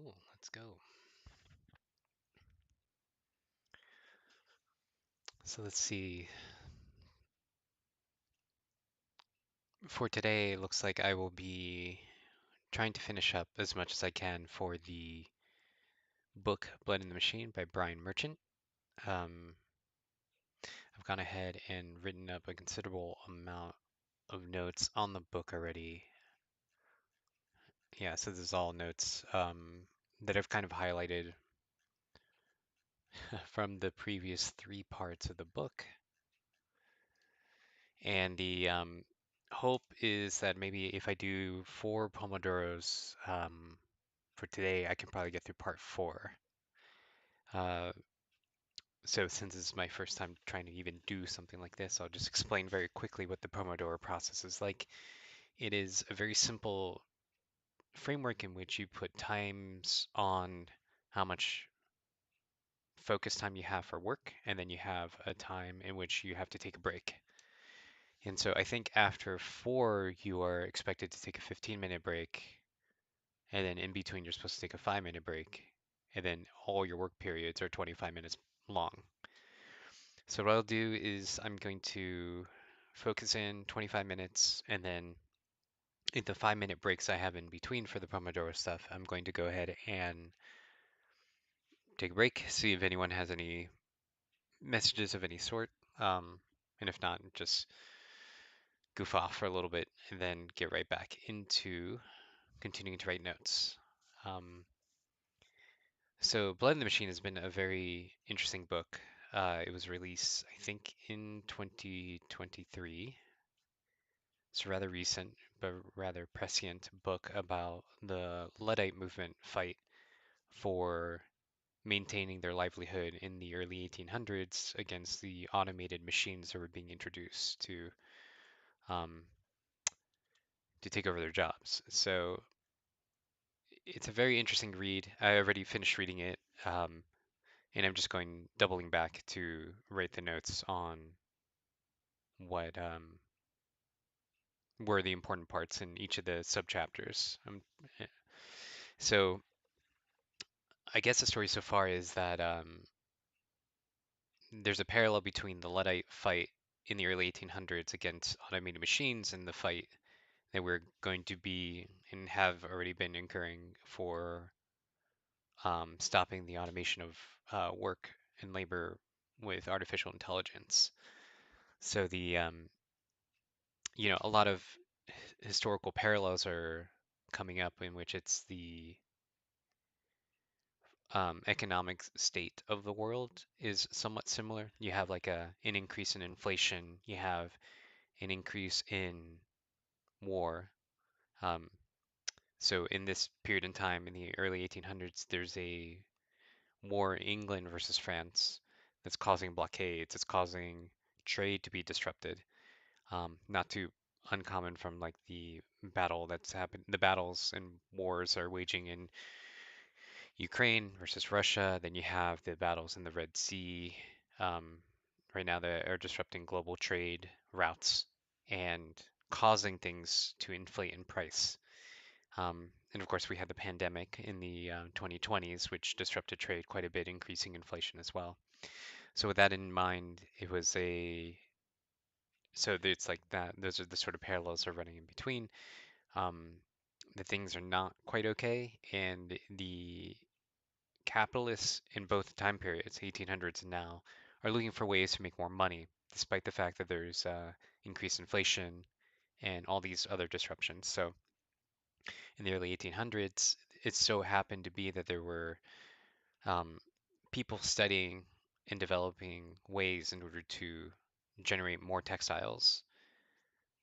Cool, let's go. So let's see. For today, it looks like I will be trying to finish up as much as I can for the book Blood in the Machine by Brian Merchant. Um, I've gone ahead and written up a considerable amount of notes on the book already. Yeah, so this is all notes that I've kind of highlighted from the previous three parts of the book. And the hope is that maybe if I do 4 Pomodoros for today, I can probably get through part 4. Uh, so since this is my first time trying to even do something like this, I'll just explain very quickly what the Pomodoro process is like. It is a very simple framework in which you put times on how much focus time you have for work, and then you have a time in which you have to take a break. And so I think after 4, you are expected to take a 15-minute break, and then in between, you're supposed to take a 5-minute break, and then all your work periods are 25 minutes long. So what I'll do is I'm going to focus in 25 minutes, and then in the 5-minute breaks I have in between for the Pomodoro stuff, I'm going to go ahead and take a break, see if anyone has any messages of any sort, and if not, just goof off for a little bit, and then get right back into continuing to write notes. Um, so, Blood in the Machine has been a very interesting book. It was released, I think, in 2023. It's a rather recent, but rather prescient book about the Luddite movement fight for maintaining their livelihood in the early 1800s against the automated machines that were being introduced um, to take over their jobs. So it's a very interesting read. I already finished reading it. And I'm just going doubling back to write the notes on what were the important parts in each of the subchapters. Eh, so I guess the story so far is that there's a parallel between the Luddite fight in the early 1800s against automated machines and the fight that we're going to be and have already been incurring for stopping the automation of work and labor with artificial intelligence. So a lot of historical parallels are coming up in which it's the economic state of the world is somewhat similar. You have like an increase in inflation, you have an increase in war. Um, so in this period in time, in the early 1800s, there's a war England versus France that's causing blockades. It's causing trade to be disrupted. Not too uncommon from like the battle that's happened. The battles and wars are waging in Ukraine versus Russia. Then you have the battles in the Red Sea. Um, right now, that are disrupting global trade routes and causing things to inflate in price. And of course, we had the pandemic in the 2020s, which disrupted trade quite a bit, increasing inflation as well. So with that in mind, it was a so it's like that. Those are the sort of parallels are running in between. Um, the things are not quite okay, and the capitalists in both time periods, 1800s and now, are looking for ways to make more money, despite the fact that there's increased inflation and all these other disruptions. So in the early 1800s, it so happened to be that there were um, people studying and developing ways in order to generate more textiles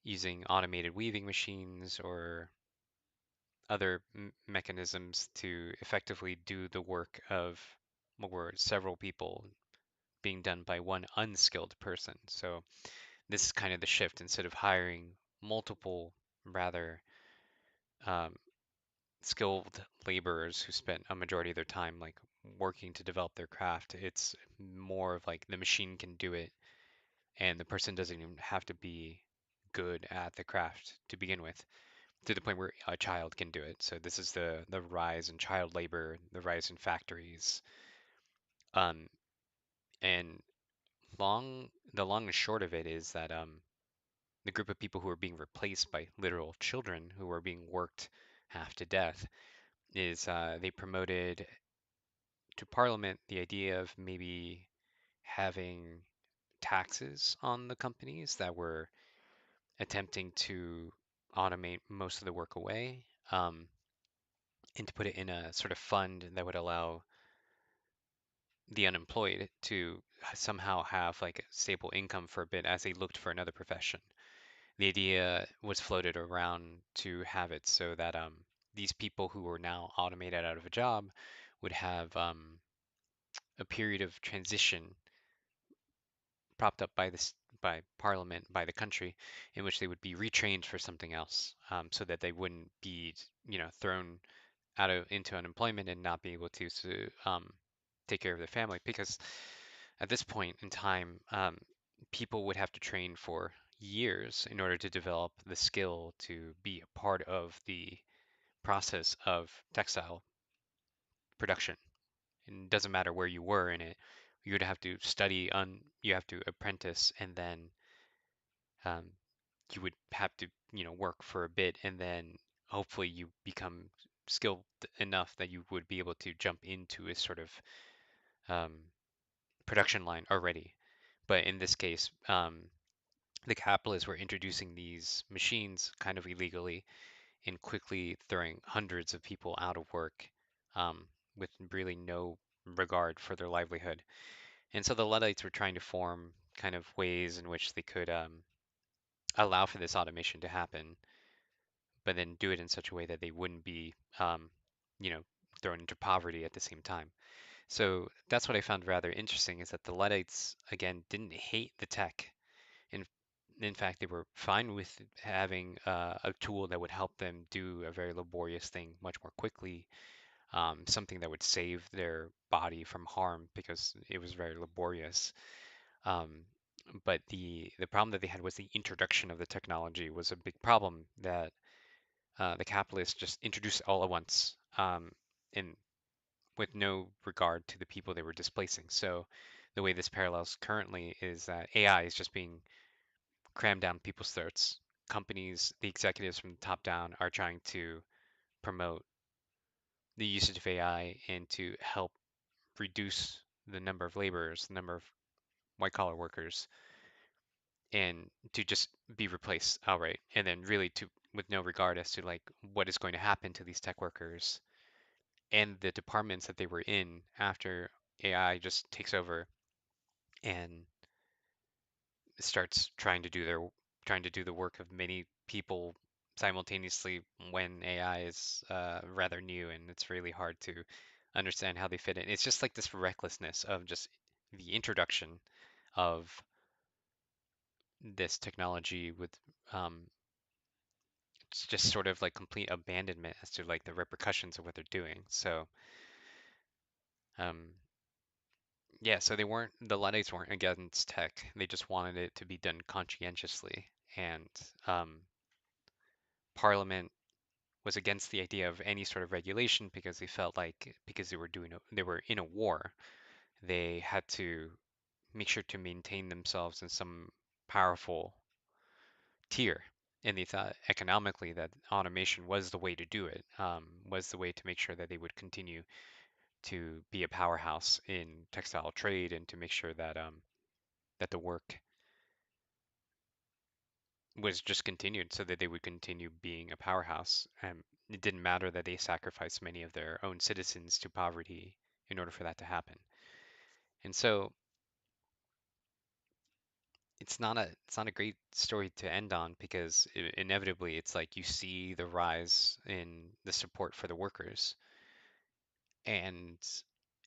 using automated weaving machines or other mechanisms to effectively do the work of what were several people being done by one unskilled person. So this is kind of the shift. Instead of hiring multiple rather um, skilled laborers who spent a majority of their time like working to develop their craft, it's more of like the machine can do it, and the person doesn't even have to be good at the craft to begin with. to the point where a child can do it. So this is the rise in child labor, the rise in factories, um, and the long and short of it is that the group of people who are being replaced by literal children who are being worked half to death is they promoted to Parliament the idea of maybe having taxes on the companies that were attempting to automate most of the work away, and to put it in a sort of fund that would allow the unemployed to somehow have like a stable income for a bit as they looked for another profession. The idea was floated around to have it so that these people who were now automated out of a job would have a period of transition propped up by this by Parliament, by the country, in which they would be retrained for something else, so that they wouldn't be, thrown out of into unemployment and not be able to take care of their family. Because at this point in time, people would have to train for years in order to develop the skill to be a part of the process of textile production. And it doesn't matter where you were in it. You would have to study you have to apprentice, and then um, you would have to, work for a bit, and then hopefully you become skilled enough that you would be able to jump into a sort of um, production line already. But in this case, the capitalists were introducing these machines kind of illegally and quickly throwing hundreds of people out of work, with really no regard for their livelihood. And so the Luddites were trying to form kind of ways in which they could allow for this automation to happen, but then do it in such a way that they wouldn't be, you know, thrown into poverty at the same time. So that's what I found rather interesting is that the Luddites, again, didn't hate the tech. In, in fact, they were fine with having a tool that would help them do a very laborious thing much more quickly, something that would save their body from harm because it was very laborious. Um, but the problem that they had was the introduction of the technology was a big problem that the capitalists just introduced all at once, and with no regard to the people they were displacing. So the way this parallels currently is that AI is just being crammed down people's throats. Companies, the executives from the top down are trying to promote the usage of AI and to help reduce the number of laborers, the number of white collar workers, and to just be replaced outright. And then really to with no regard as to like what is going to happen to these tech workers and the departments that they were in after AI just takes over and starts trying to do the work of many people simultaneously when AI is rather new and it's really hard to understand how they fit in. It's just like this recklessness of just the introduction of this technology with um, it's just sort of like complete abandonment as to like the repercussions of what they're doing. So um, yeah, so the Luddites weren't against tech. They just wanted it to be done conscientiously. And um, Parliament was against the idea of any sort of regulation because they felt like because they were in a war, they had to make sure to maintain themselves in some powerful tier. And they thought economically that automation was the way to do it, was the way to make sure that they would continue to be a powerhouse in textile trade and to make sure that that the work was just continued so that they would continue being a powerhouse. And it didn't matter that they sacrificed many of their own citizens to poverty in order for that to happen. And so it's not a great story to end on because inevitably it's like you see the rise in the support for the workers and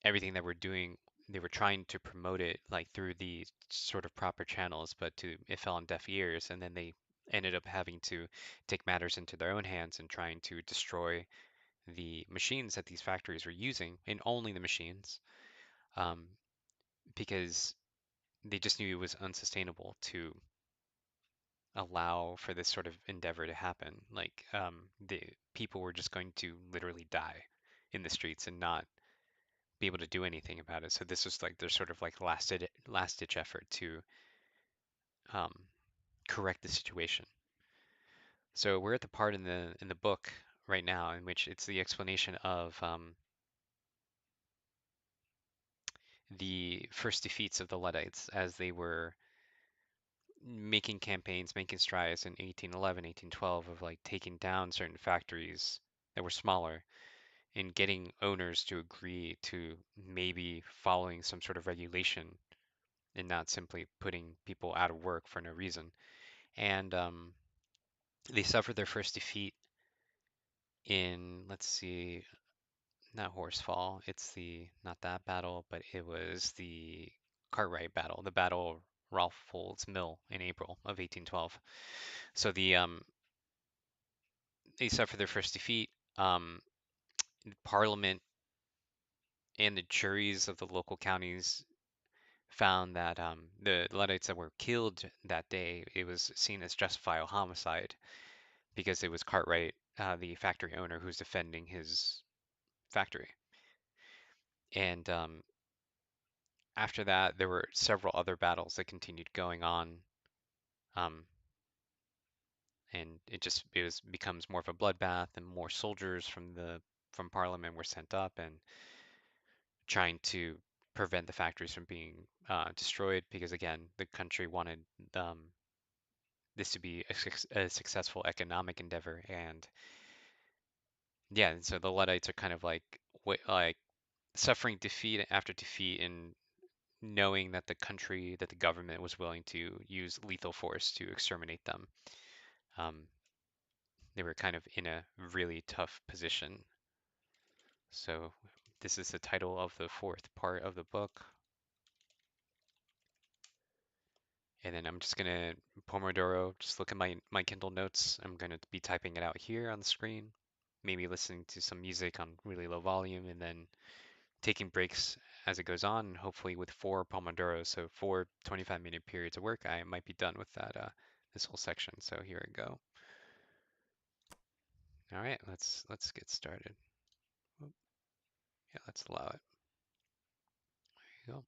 everything that we're doing. They were trying to promote it like through the sort of proper channels, but it fell on deaf ears, and then they ended up having to take matters into their own hands and trying to destroy the machines that these factories were using, and only the machines, um, because they just knew it was unsustainable to allow for this sort of endeavor to happen. Like the people were just going to literally die in the streets and not be able to do anything about it. So this was like their sort of like last ditch effort to um, correct the situation. So we're at the part in the book right now in which it's the explanation of the first defeats of the Luddites as they were making campaigns, making strides in 1811, 1812 of like taking down certain factories that were smaller and getting owners to agree to maybe following some sort of regulation and not simply putting people out of work for no reason. And they suffered their first defeat in, let's see, not Horsefall. It's the not that battle, but it was the Cartwright battle, the Battle of Rolfold's Mill in April of 1812. So they suffered their first defeat. Um, Parliament and the juries of the local counties found that the Luddites that were killed that day, it was seen as justifiable homicide because it was Cartwright, the factory owner, who's defending his factory. And after that, there were several other battles that continued going on, um, and it was becomes more of a bloodbath, and more soldiers from Parliament were sent up and trying to prevent the factories from being destroyed because again, the country wanted um, this to be a successful economic endeavor, and yeah, and so the Luddites are kind of like like suffering defeat after defeat and knowing that the government was willing to use lethal force to exterminate them. Um, they were kind of in a really tough position. So this is the title of the fourth part of the book. And then I'm just gonna Pomodoro, just look at my Kindle notes. I'm gonna be typing it out here on the screen, maybe listening to some music on really low volume, and then taking breaks as it goes on. Hopefully with 4 Pomodoros, so 4 25-minute periods of work, I might be done with that this whole section. So here we go. All right, let's get started. Oop, yeah, let's allow it. There you go.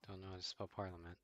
Don't know how to spell parliament.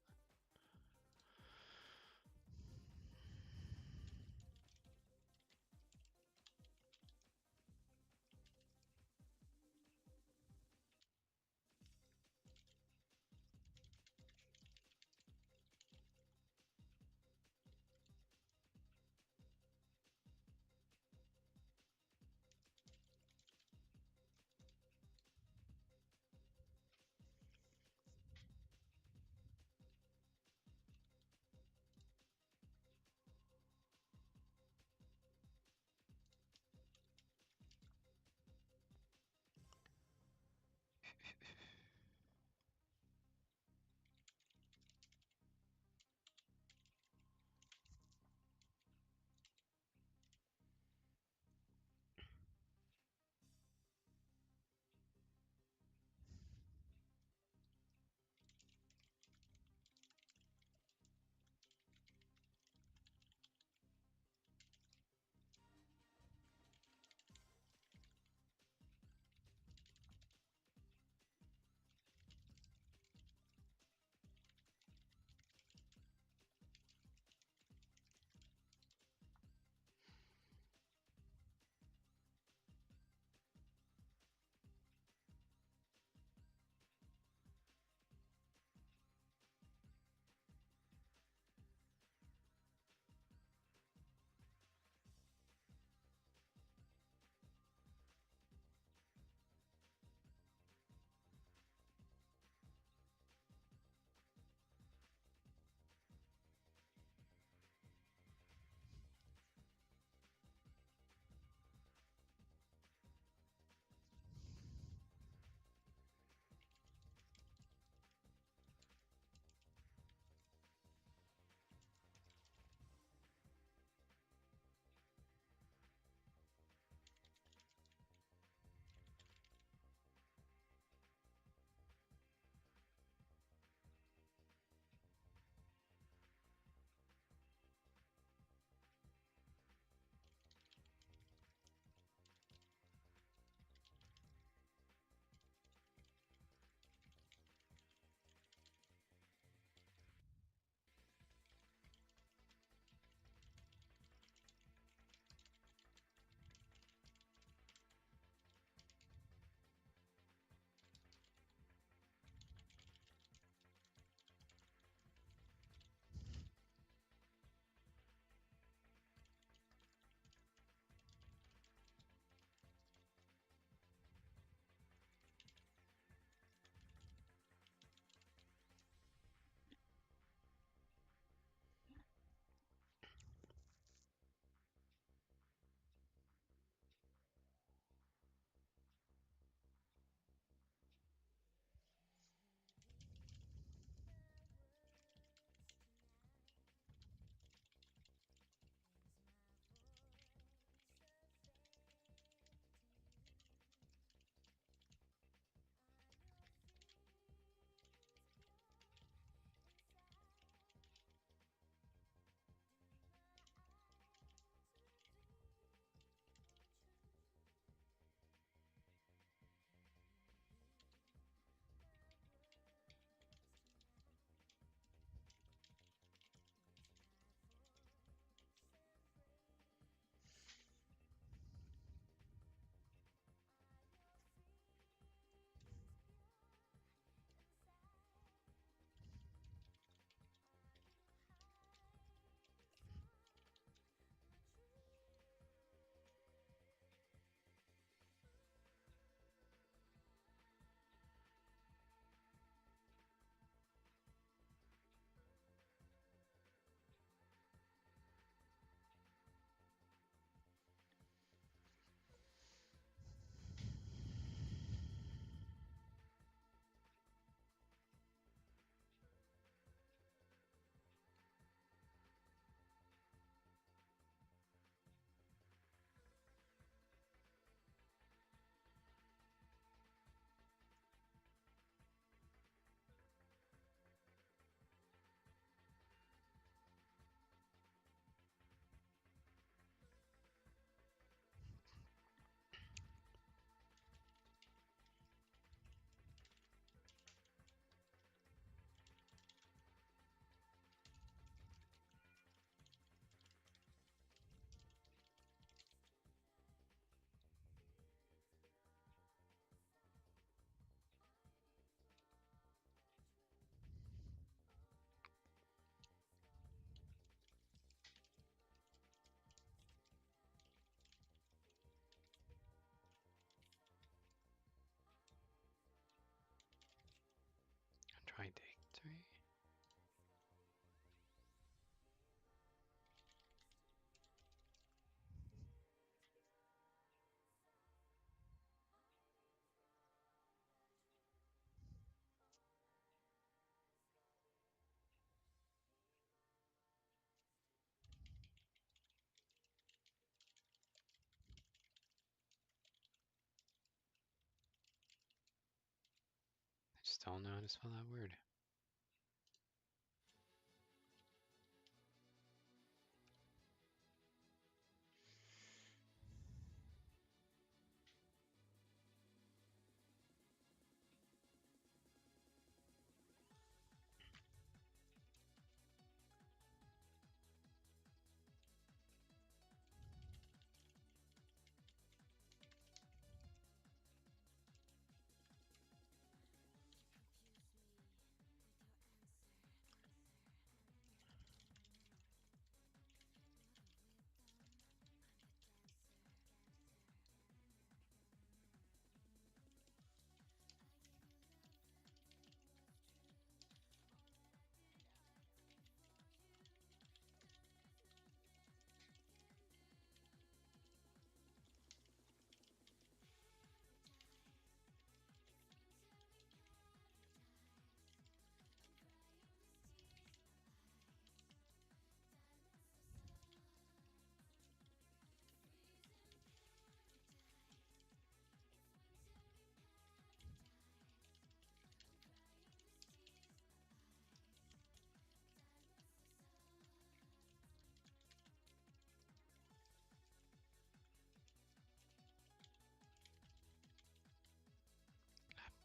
Still don't know how to spell that word.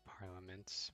Parliaments.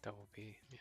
That will be, yeah.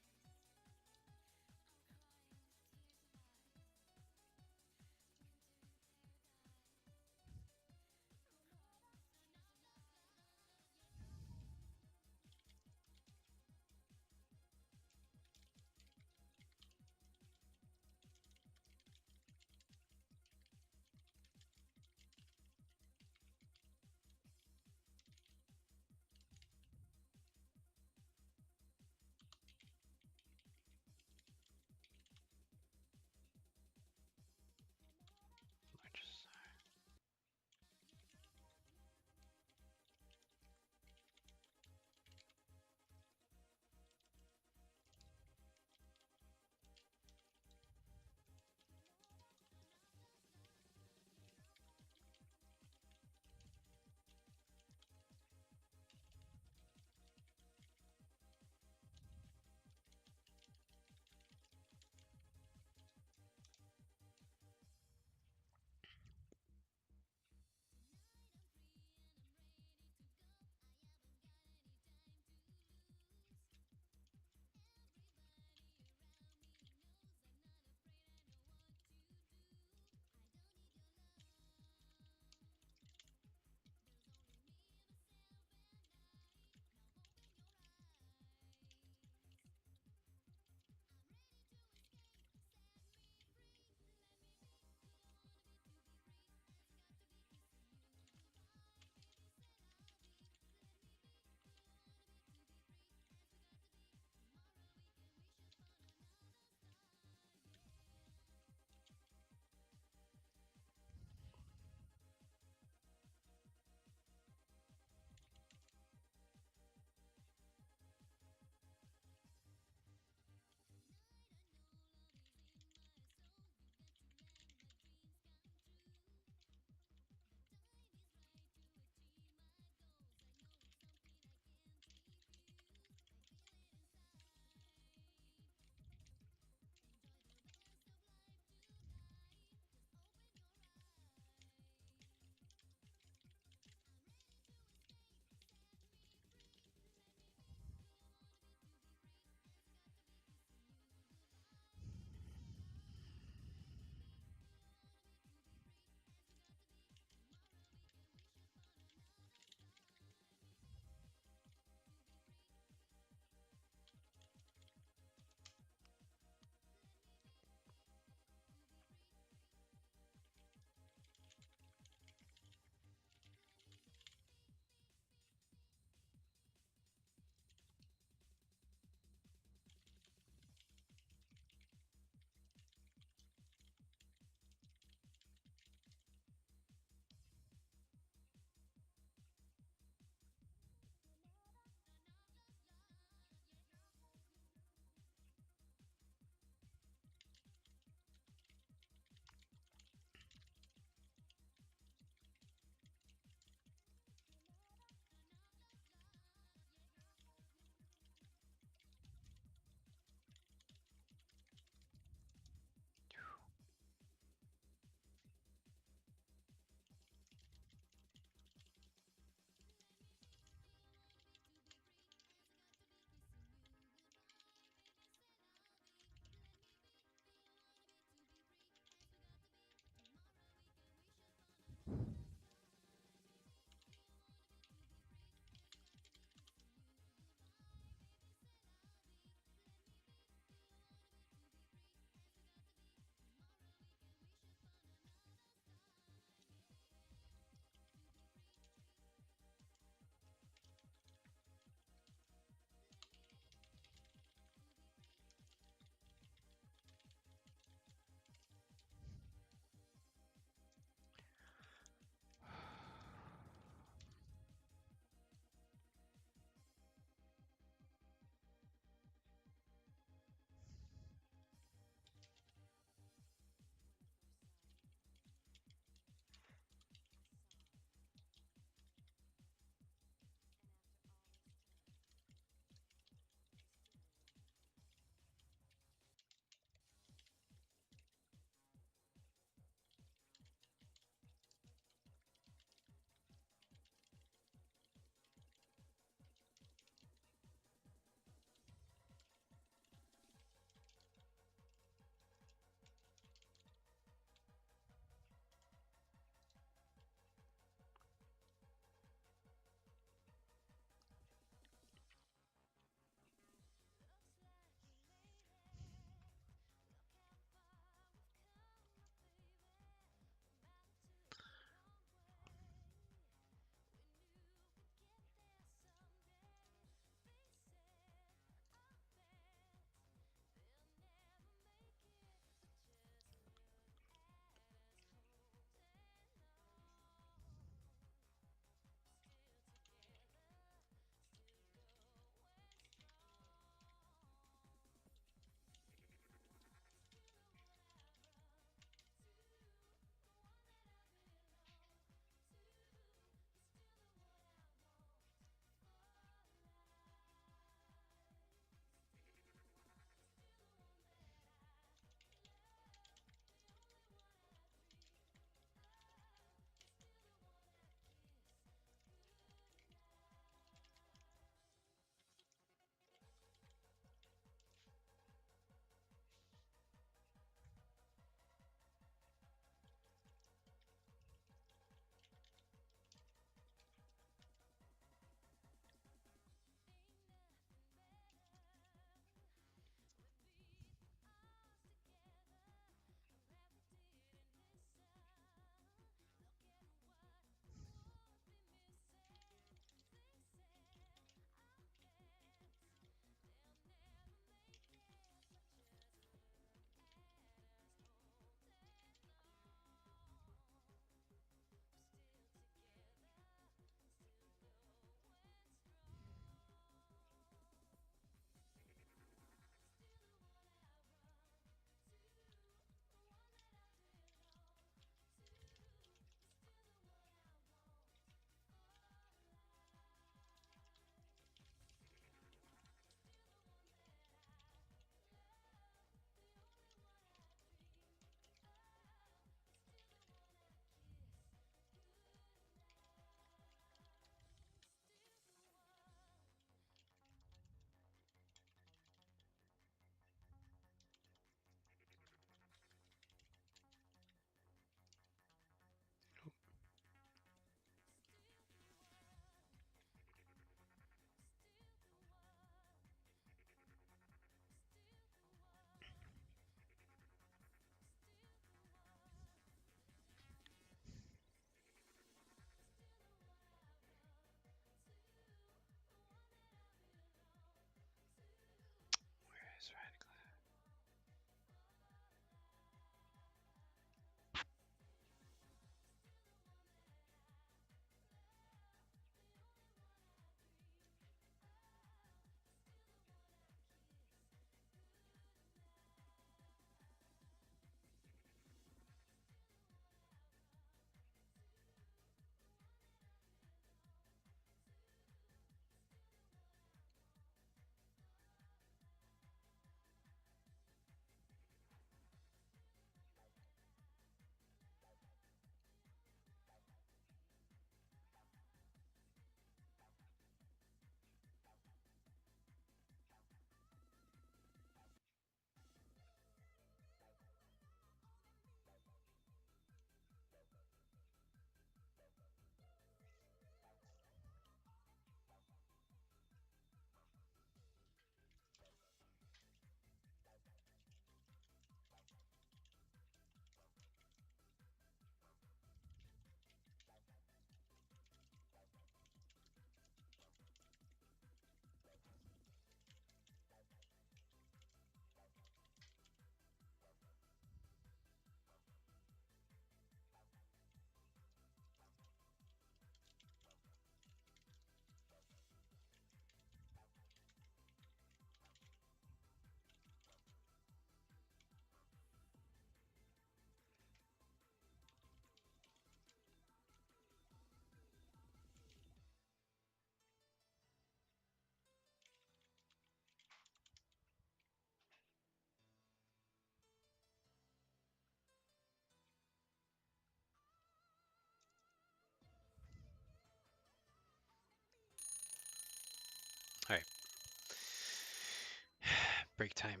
Break time.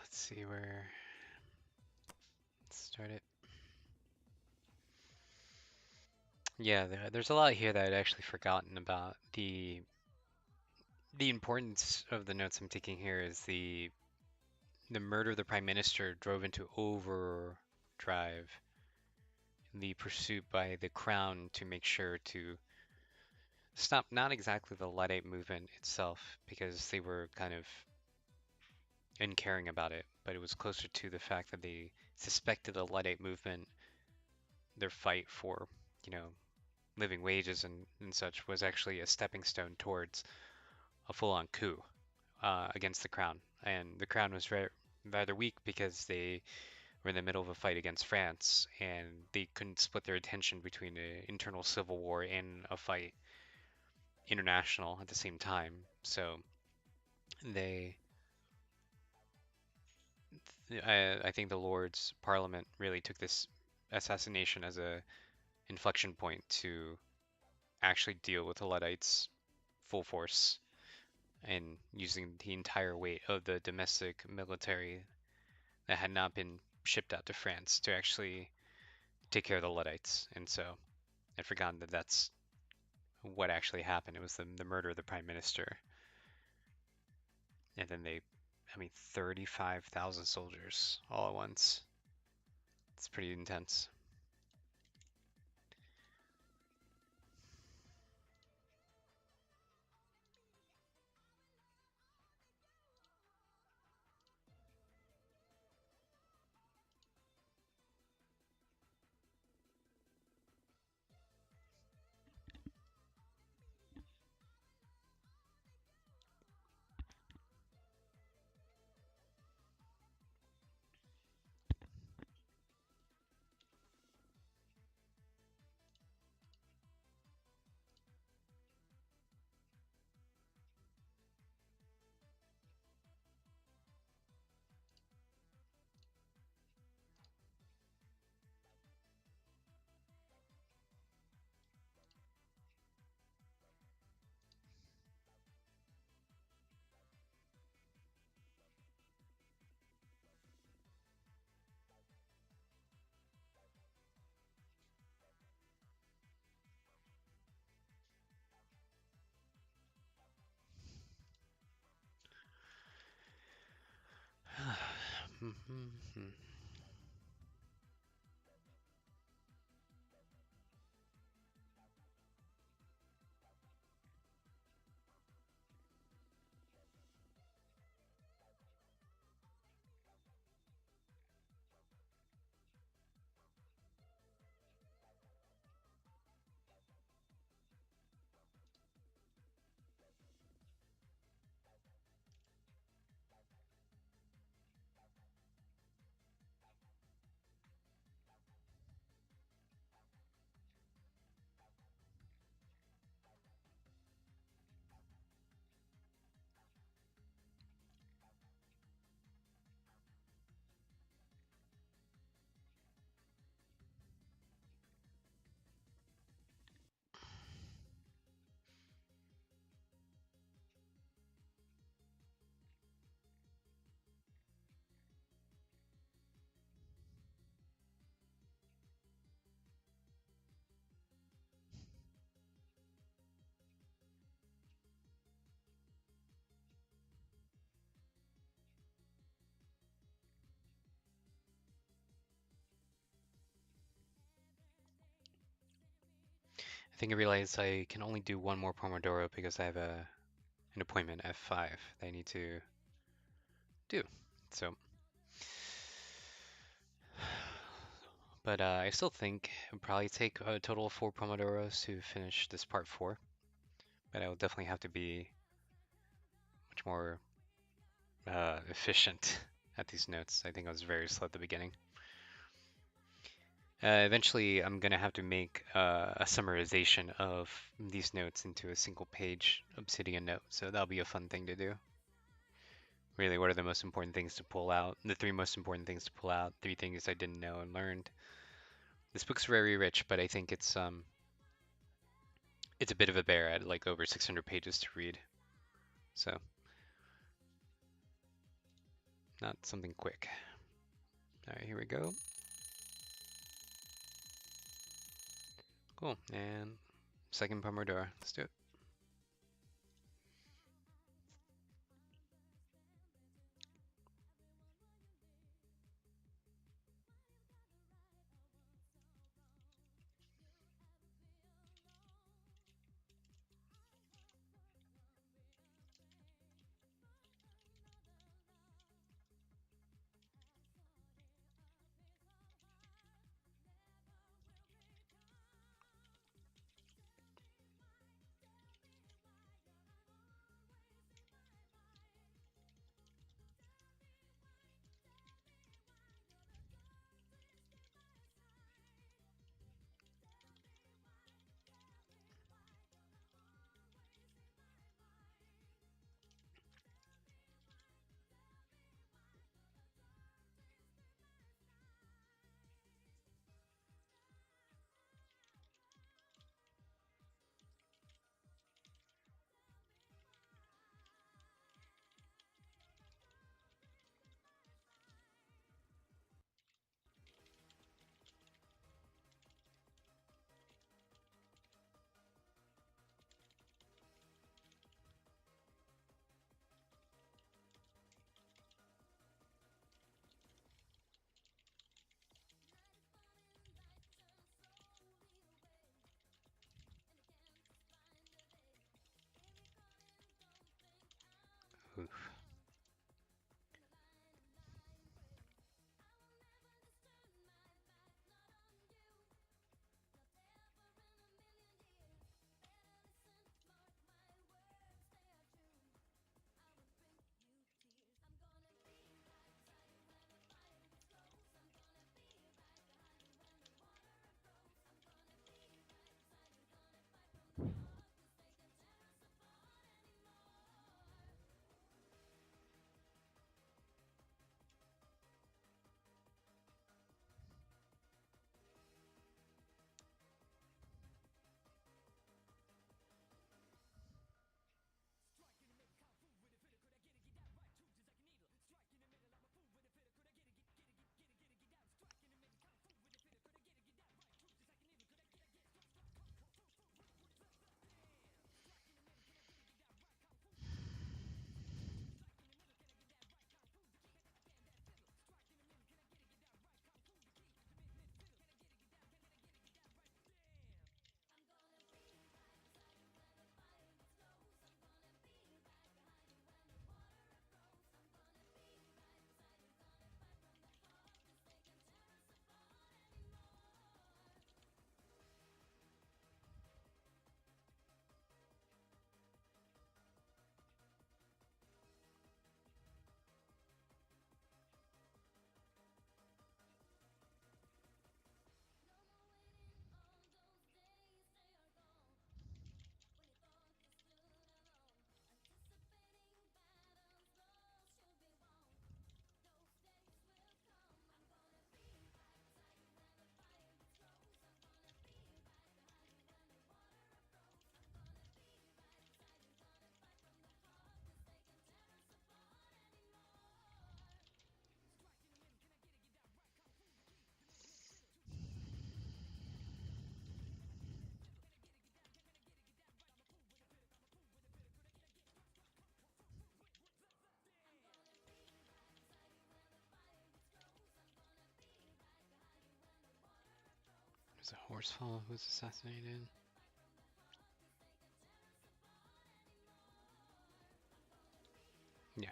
Let's see where. Let's start it. Yeah, there's a lot here that I'd actually forgotten about. The importance of the notes I'm taking here is the murder of the prime minister drove into overdrive the pursuit by the crown to make sure to stop not exactly the Luddite movement itself, because they were kind of uncaring about it, but it was closer to the fact that they suspected the Luddite movement, their fight for, you know, living wages and such, was actually a stepping stone towards a full-on coup against the crown. And the crown was rather weak because they were in the middle of a fight against France, and they couldn't split their attention between an internal civil war and a fight international at the same time. So they, I think the Lords Parliament really took this assassination as a inflection point to actually deal with the Luddites full force and using the entire weight of the domestic military that had not been shipped out to France to actually take care of the Luddites. And so I'd forgotten that that's what actually happened. It was the murder of the prime minister. And then they, I mean, 35,000 soldiers all at once. It's pretty intense. I think I realized I can only do one more Pomodoro because I have an appointment at 5 that I need to do. So, but I still think it'll probably take a total of 4 Pomodoros to finish this part 4. But I will definitely have to be much more efficient at these notes. I think I was very slow at the beginning. Eventually, I'm gonna have to make a summarization of these notes into a single page Obsidian note, so that'll be a fun thing to do. Really, what are the most important things to pull out? The 3 most important things to pull out, 3 things I didn't know and learned. This book's very rich, but I think it's a bit of a bear at like over 600 pages to read. So not something quick. All right, here we go. Cool, and second Pomodoro. Let's do it. Oof. There's a horsefall who's assassinated. Yeah.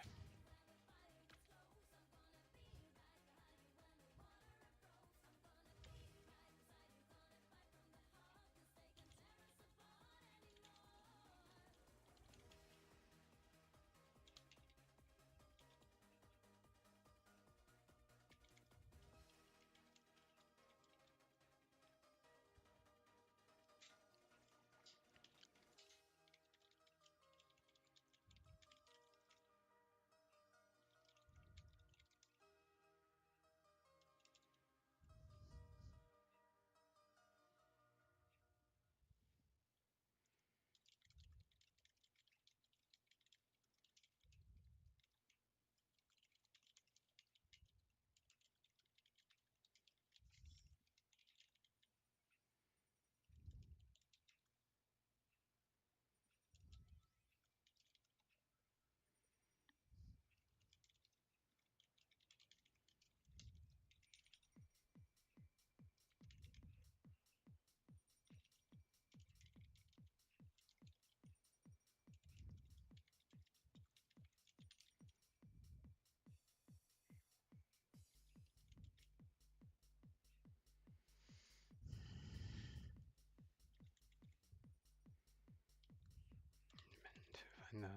No.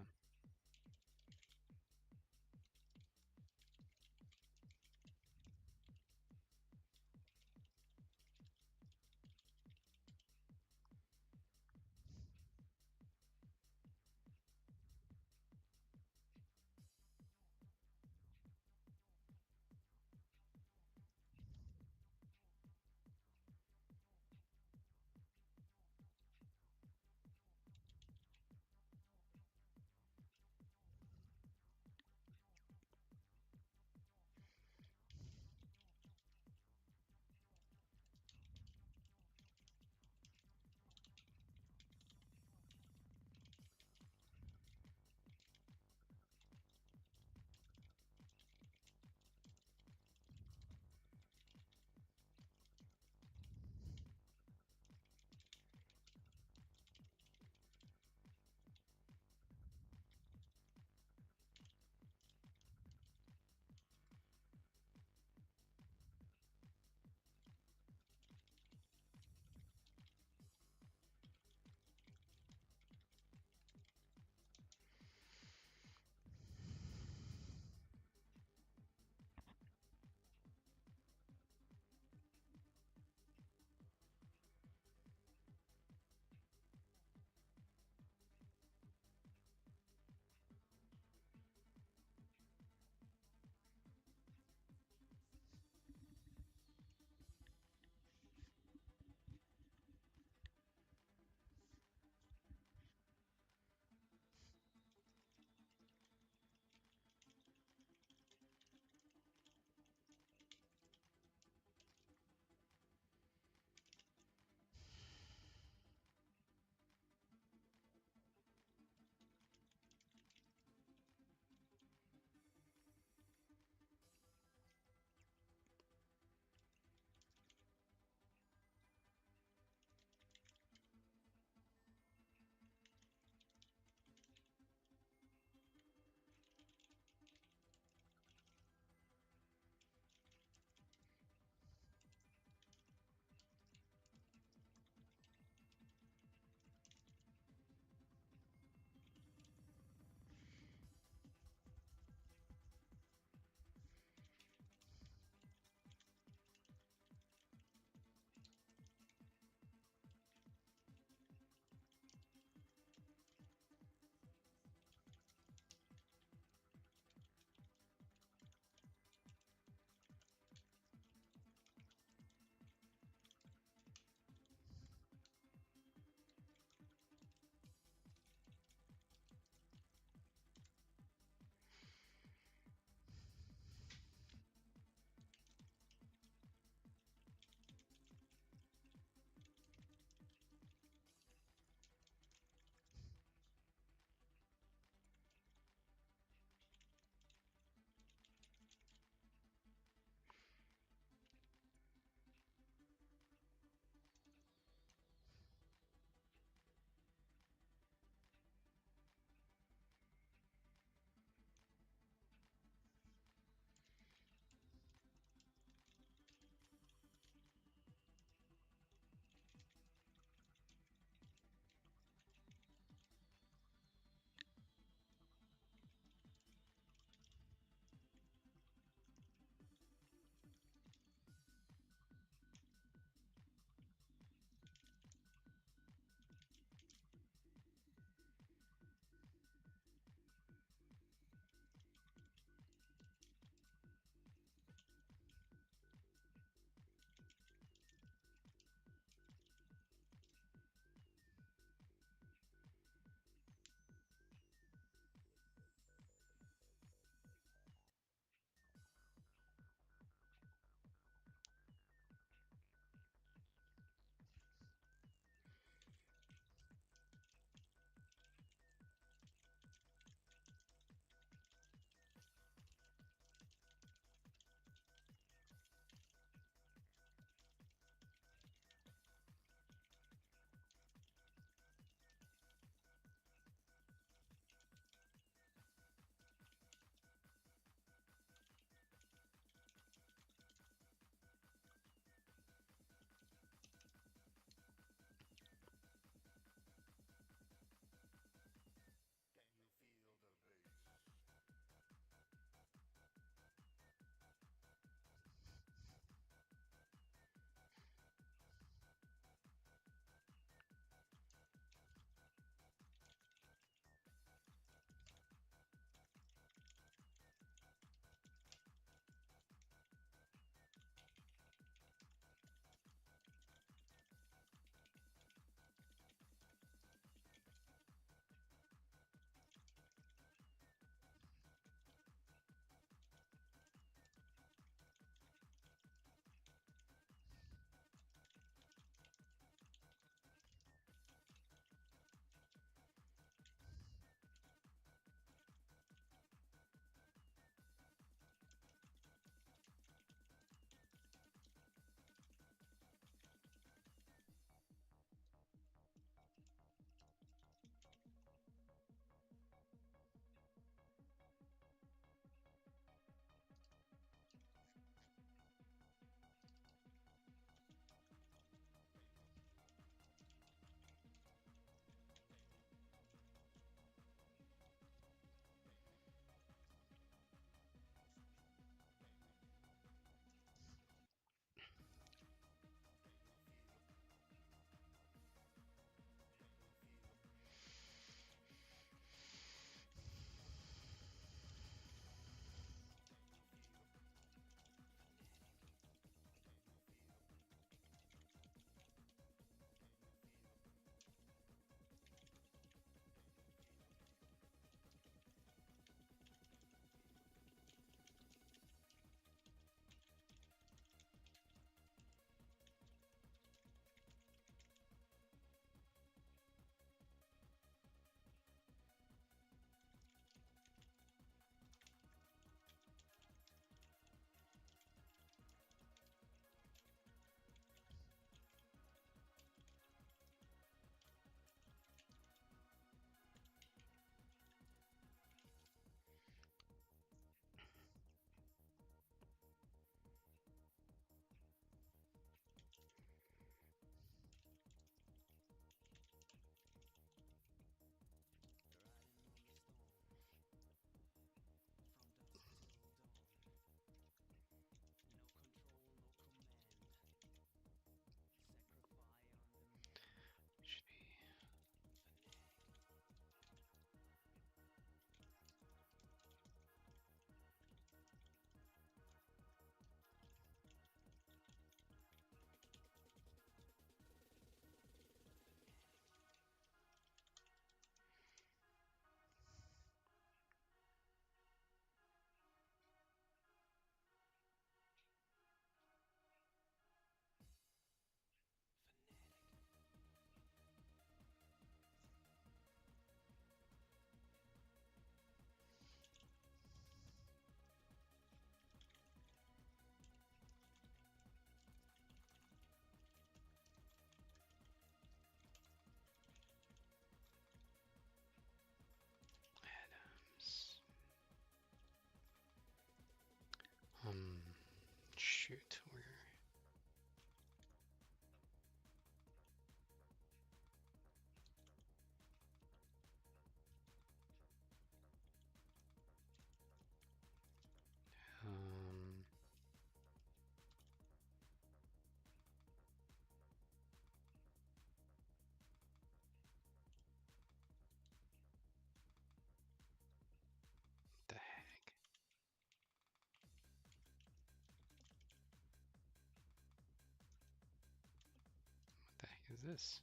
is this?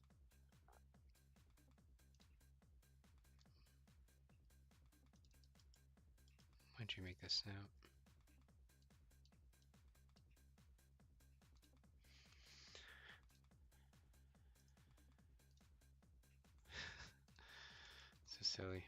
Why'd you make this now? So silly.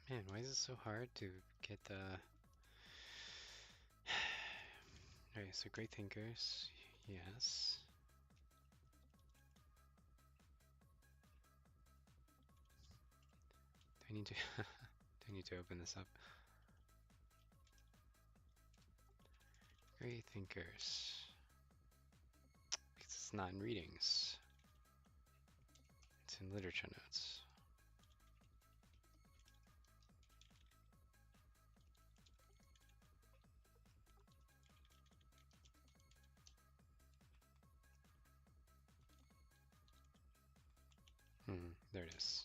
Man, why is it so hard to get the... Alright, so great thinkers, yes. Do I need to... do I need to open this up? Great thinkers. Because it's not in readings. It's in literature notes. There it is.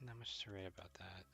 Not much to write about that.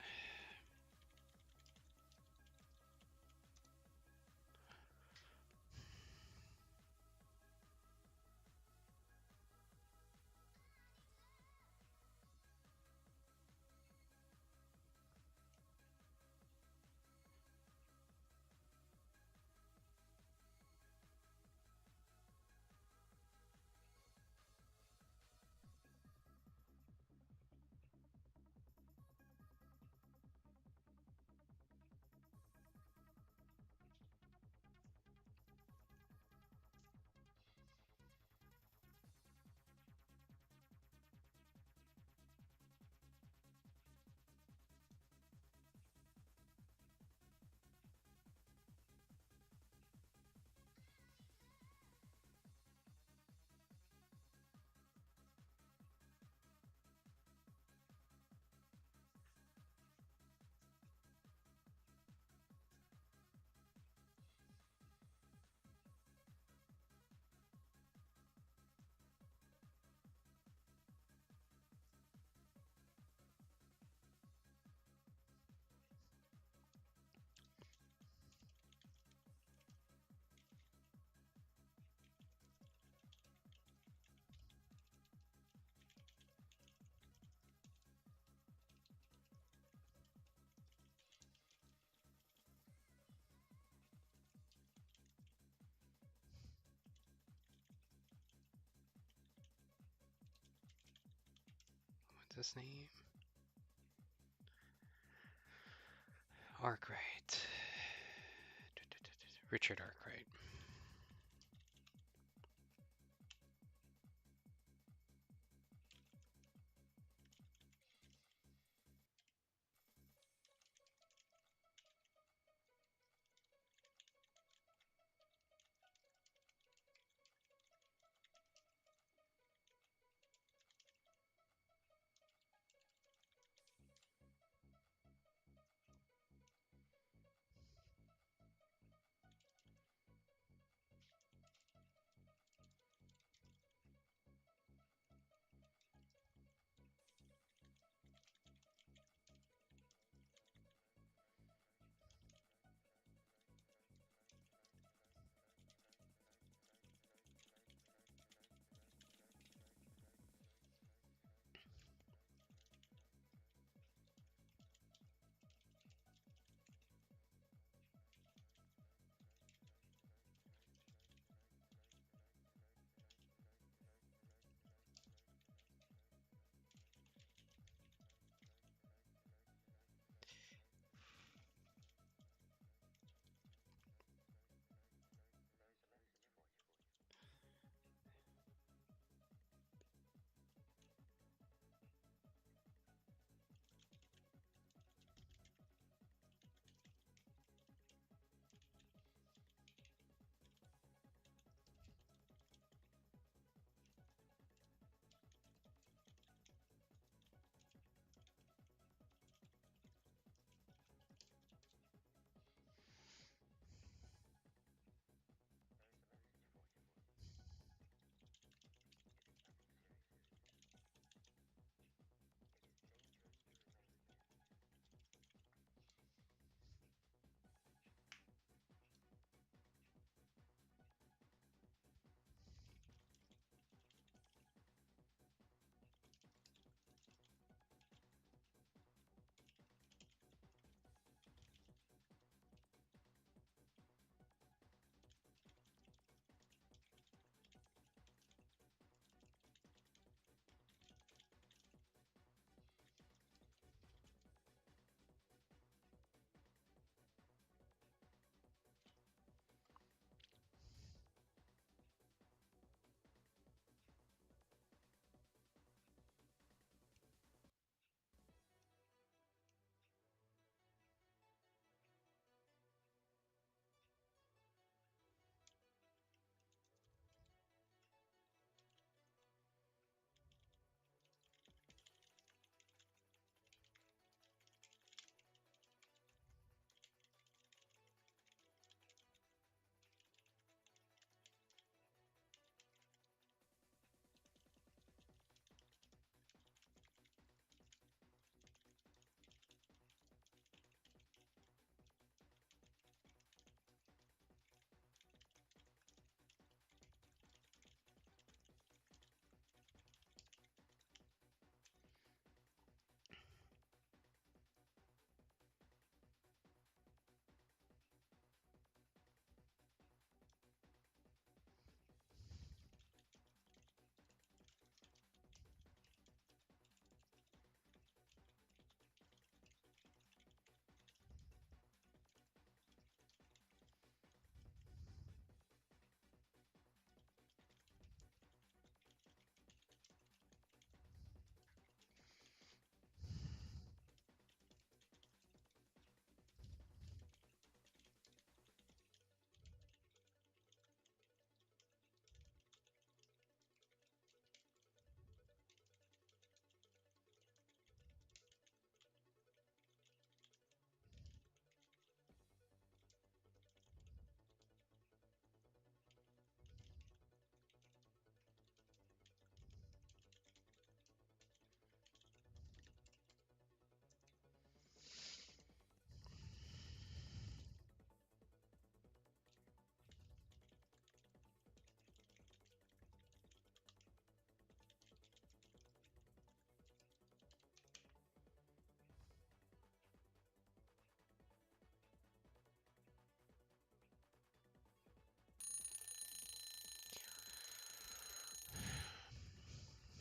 his name? Arkwright. Richard Arkwright.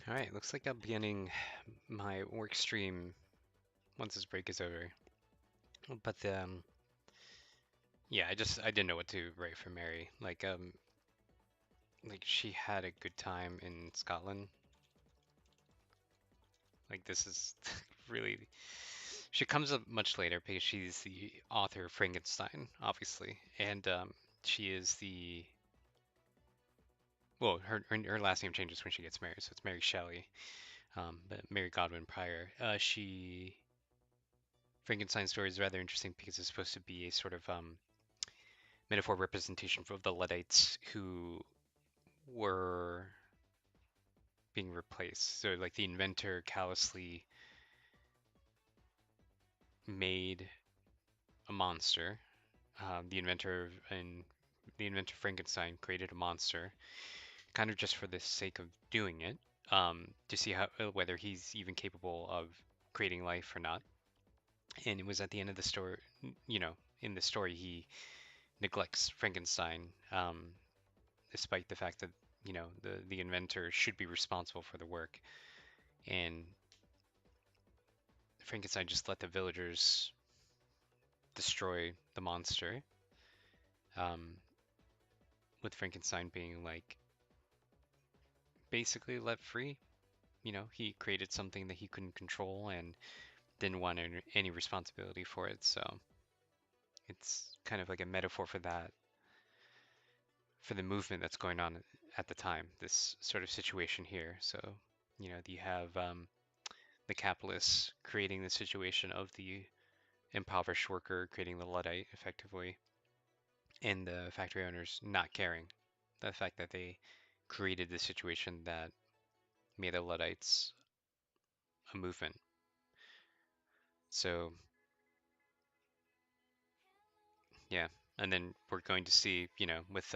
All right, looks like I'll be ending my work stream once this break is over. But yeah, I didn't know what to write for Mary. Like she had a good time in Scotland. Like this is really she comes up much later because she's the author of Frankenstein, obviously, and she is the well, her last name changes when she gets married, so it's Mary Shelley. But Mary Godwin Pryor. She Frankenstein story is rather interesting because it's supposed to be a sort of metaphor representation of the Luddites who were being replaced. So like the inventor callously made a monster. The inventor Frankenstein created a monster, kind of just for the sake of doing it, to see how whether he's even capable of creating life or not. And it was at the end of the story, in the story he neglects Frankenstein, despite the fact that the inventor should be responsible for the work, and Frankenstein just let the villagers destroy the monster, um, with Frankenstein being like basically let free. He created something that he couldn't control and didn't want any responsibility for it. So it's kind of like a metaphor for that, for the movement that's going on at the time, this sort of situation here. So, you have the capitalists creating the situation of the impoverished worker, creating the Luddite effectively, and the factory owners not caring. The fact that they created the situation that made the Luddites a movement. So, yeah. And then we're going to see, with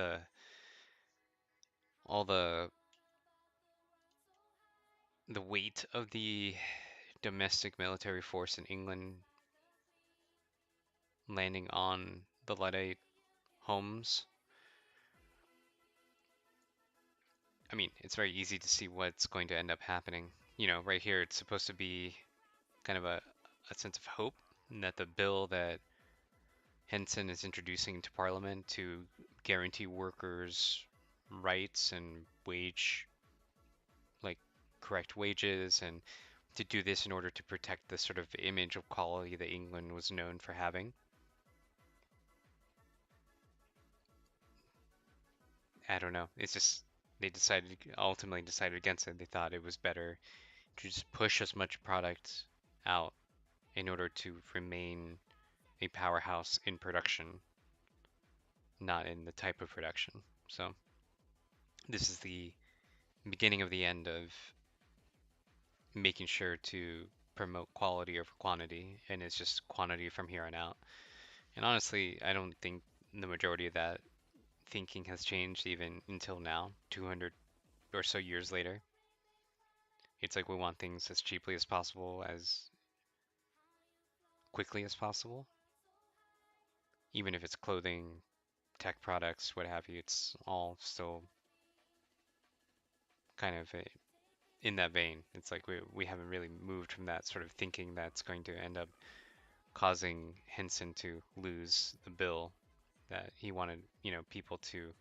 all the weight of the domestic military force in England landing on the Luddite homes. I mean, it's very easy to see what's going to end up happening. Right here, it's supposed to be kind of a sense of hope that the bill that Henson is introducing to Parliament to guarantee workers' rights and like, correct wages, and to do this in order to protect the sort of image of quality that England was known for having. I don't know. It's just they ultimately decided against it. They thought it was better to just push as much product out in order to remain a powerhouse in production, not in the type of production. So this is the beginning of the end of making sure to promote quality over quantity, and it's just quantity from here on out. And honestly, I don't think the majority of that thinking has changed even until now, 200 or so years later. It's like we want things as cheaply as possible, as quickly as possible, even if it's clothing, tech products, what have you. It's all still kind of in that vein. It's like we haven't really moved from that sort of thinking that's going to end up causing Henson to lose the bill that he wanted, people to.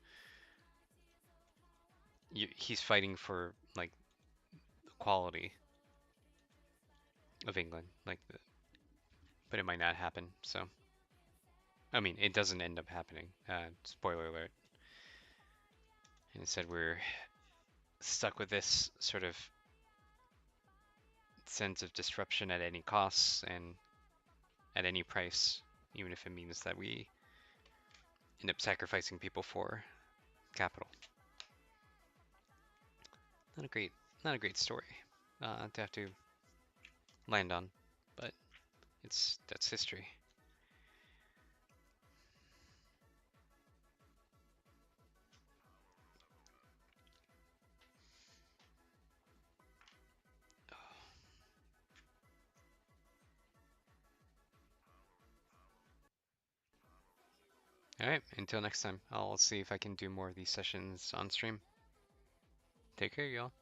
He's fighting for like the quality of England, but it might not happen. So, I mean, it doesn't end up happening. Spoiler alert. And instead, we're stuck with this sort of sense of disruption at any cost and at any price, even if it means that we end up sacrificing people for capital. Not a great, not a great story to have to land on, but that's history. All right, until next time, I'll see if I can do more of these sessions on stream. Take care, y'all.